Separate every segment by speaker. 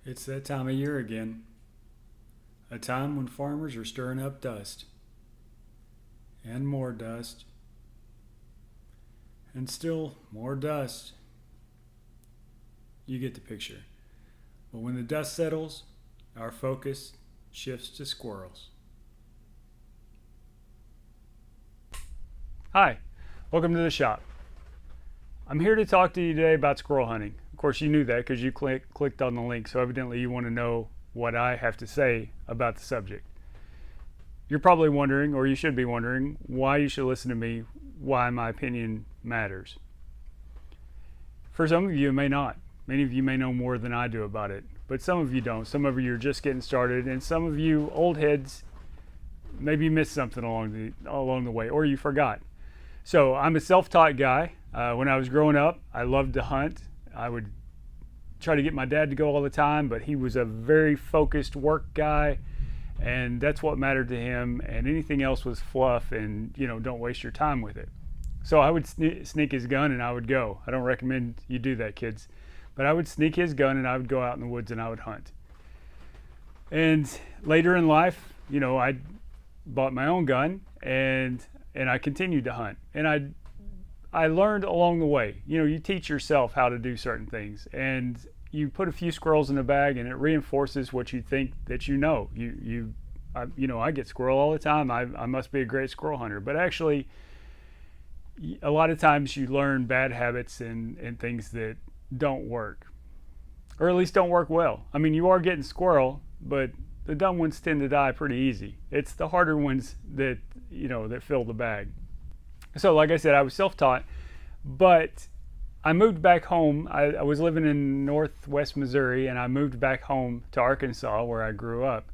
Speaker 1: It's that time of year again. A time when farmers are stirring up dust. And more dust. And still more dust. You get the picture. But when the dust settles, our focus shifts to squirrels. Hi, welcome to the shop. I'm here to talk to you today about squirrel hunting. Of course, you knew that because you clicked on the link, so evidently you want to know what I have to say about the subject. You're probably wondering, or you should be wondering, why you should listen to me, why my opinion matters. For some of you, it may not. Many of you may know more than I do about it, but some of you don't. Some of you are just getting started, and some of you old heads maybe missed something along the way, or you forgot. So I'm a self-taught guy. When I was growing up, I loved to hunt. I would try to get my dad to go all the time, but he was a very focused work guy, and that's what mattered to him, and anything else was fluff and, don't waste your time with it. So I would sneak his gun and I would go. I don't recommend you do that, kids, but I would sneak his gun and I would go out in the woods and I would hunt. And later in life, I bought my own gun and I continued to hunt, and I learned along the way. You teach yourself how to do certain things, and you put a few squirrels in a bag and it reinforces what you think that you know. I get squirrel all the time. I must be a great squirrel hunter, but actually a lot of times you learn bad habits and things that don't work, or at least don't work well. You are getting squirrel, but the dumb ones tend to die pretty easy. It's the harder ones that fill the bag. So like I said, I was self-taught, but I moved back home. I was living in northwest Missouri, and I moved back home to Arkansas where I grew up,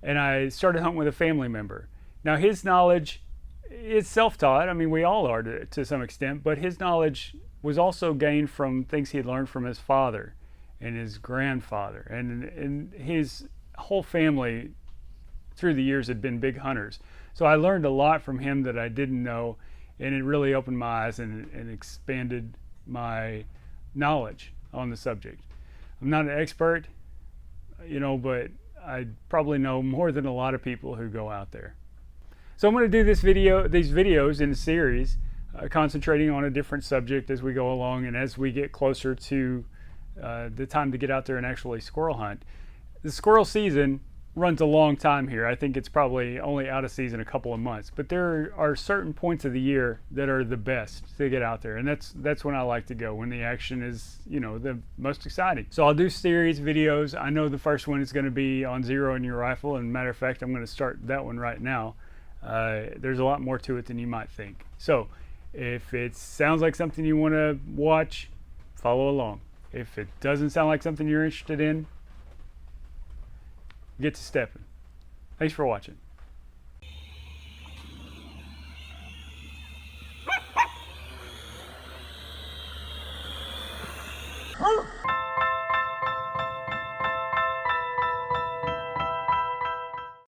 Speaker 1: and I started hunting with a family member. Now his knowledge is self-taught. We all are to some extent, but his knowledge was also gained from things he had learned from his father and his grandfather, and his whole family through the years had been big hunters. So I learned a lot from him that I didn't know, and it really opened my eyes and expanded my knowledge on the subject. I'm not an expert, but I probably know more than a lot of people who go out there. So I'm going to do these videos in a series, concentrating on a different subject as we go along and as we get closer to the time to get out there and actually squirrel hunt. The squirrel season runs a long time here. I think it's probably only out of season a couple of months, but there are certain points of the year that are the best to get out there, and that's when I like to go, when the action is the most exciting. So I'll do series videos. I know the first one is going to be on zeroing your rifle, and matter of fact, I'm going to start that one right now. There's a lot more to it than you might think. So if it sounds like something you want to watch, follow along. If it doesn't sound like something you're interested in, get to stepping. Thanks for watching.